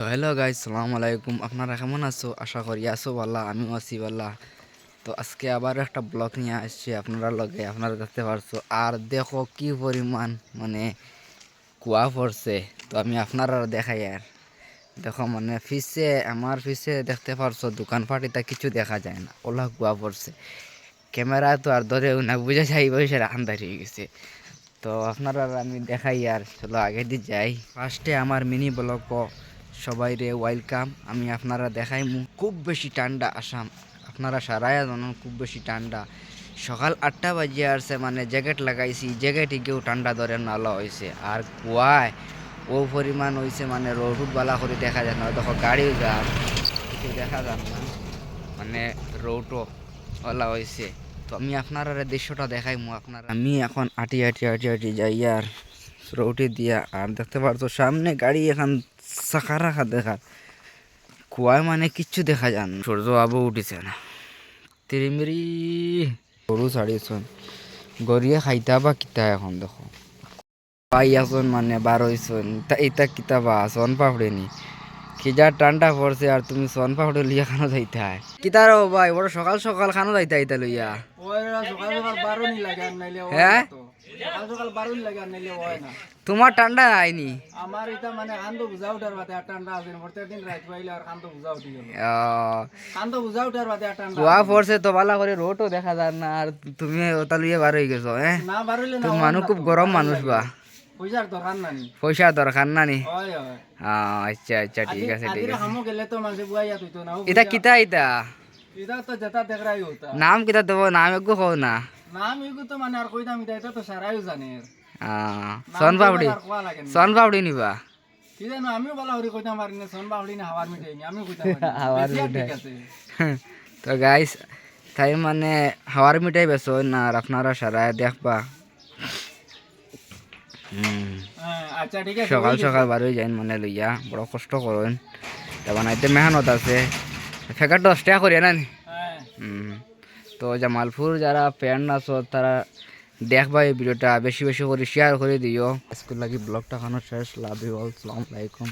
তো hello guys, সালামু আলাইকুম। আপনারা কেমন আছো? আশা করি আছো ভালো, আমিও আছি ভালো। তো আজকে আবার একটা ব্লগ নিয়ে আসছি আপনারা লগে, আপনারা দেখতে পারছো। আর দেখো কি পরিমাণ মানে কুয়া পড়ছে। তো আমি আপনারা দেখাই আর দেখো মানে আমার ফিসে দেখতে পারছো দোকানপাটিতে কিছু দেখা যায় না, ওলা কুয়া পড়ছে। ক্যামেরা তো আর ধরেও না, বুঝে যাই বসে আন্দার হয়ে গেছে। তো আপনারা আমি দেখাই আর চলো আগে দিয়ে যাই। ফার্স্টে আমার মিনি ব্লগ সবাই রে ওয়েলকাম। আমি আপনারা দেখাই খুব বেশি ঠান্ডা আসাম, আপনারা সারাই জানেন খুব বেশি ঠান্ডা। সকাল 8টা বাজে আসছে, মানে জ্যাকেট লাগাইছি, জ্যাকেটে কেউ ঠান্ডা ধরে নালা হয়েছে। আর কুয়ায় ও পরিমাণ হয়েছে, মানে রোড বালা করে দেখা যায় না, দেখো গাড়িও যার কিছু দেখা যান না, মানে রোডও ওলা হয়েছে। তো আমি আপনারা দৃশ্যটা দেখাই আমি এখন আটি আটি আটি আটি যাই আর রোডে দিয়া। আর দেখতে পারতো সামনে গাড়ি এখন চাকা রাখা দেখার কুয়ায় মানে কিচ্ছু দেখা যান, সূর্য আবু উঠেছে না, তিরিমিরি গরু ছাড়িয়েছেন গড়িয়ে খাইতা বা কিতা। এখন দেখো পাই আসন মানে বার হইছন, তা এটা কিতা বা সন পাপড়েনি কি যা ঠান্ডা পড়ছে। আর তুমি সন পাপড়ে লিয়া খানো যাইতে হয় কিতা রো ভাই, বড় সকাল সকাল খানো যাইতে আইতা লইয়া। হ্যাঁ, তোমার ঠান্ডা আইনি? আমার এটা মানে কান্দ বুঝা উঠার বাদে আর ঠান্ডা আছে, প্রত্যেক দিন রাত পাইলে আর কান্দ বুঝা উঠি গেল। কান্দ বুঝা উঠার বাদে আর ঠান্ডা কুয়া পড়ছে তো ভালো করে রোডও দেখা যায় না। আর তুমি ওটা লইয়ে বার হয়ে গেছো। হ্যাঁ, না বাড়িলে না, তুমি মানুষ খুব গরম মানুষ বা পয়সার দরকার নাই। পয়সার দরকার না নি? হয় হয়। আচ্ছা আচ্ছা, ঠিক আছে ঠিক আছে। হামো গেলে তো মানুষ বুয়াইয়া তুইতো না। এটা কিতা এটা এটা তো যেটা দেখরাই হতা। নাম কিতা দেবো? নাম একটু কও না। নাম এগু তো মানে আর কইতাম এটা তো সারাইও জানে। সন পাপড়ি, সন পাপড়ি নিবা? কি জানো, আমিও বলা হরি কইতাম পারি না, সোন পাপড়ি না হাওয়ার মিঠাই নি আমিও কইতাম পারি। হাওয়ার বেশি আর মিঠাই। ঠিক আছে। তো গাইস, তাই মানে হাওয়ার মিঠাই বেছো না, আর আপনারা সারায় দেখবা। আচ্ছা ঠিক আছে। সকাল সকাল বার হয়ে যাইন মানে লইয়া, বড় কষ্ট করেন। তা বানাইতে মেহনত আছে, ফেকার 10 টাকা করিয়া না নি? হ্যাঁ। তো জামালপুর যারা ফ্যান আছো তারা দেখবা এই ভিডিওটা, বেশি বেশি করে শেয়ার করে দিও। আজকে লাগি ব্লগটা খানো শেষ। লাভ ইউ অল, আসসালামু আলাইকুম।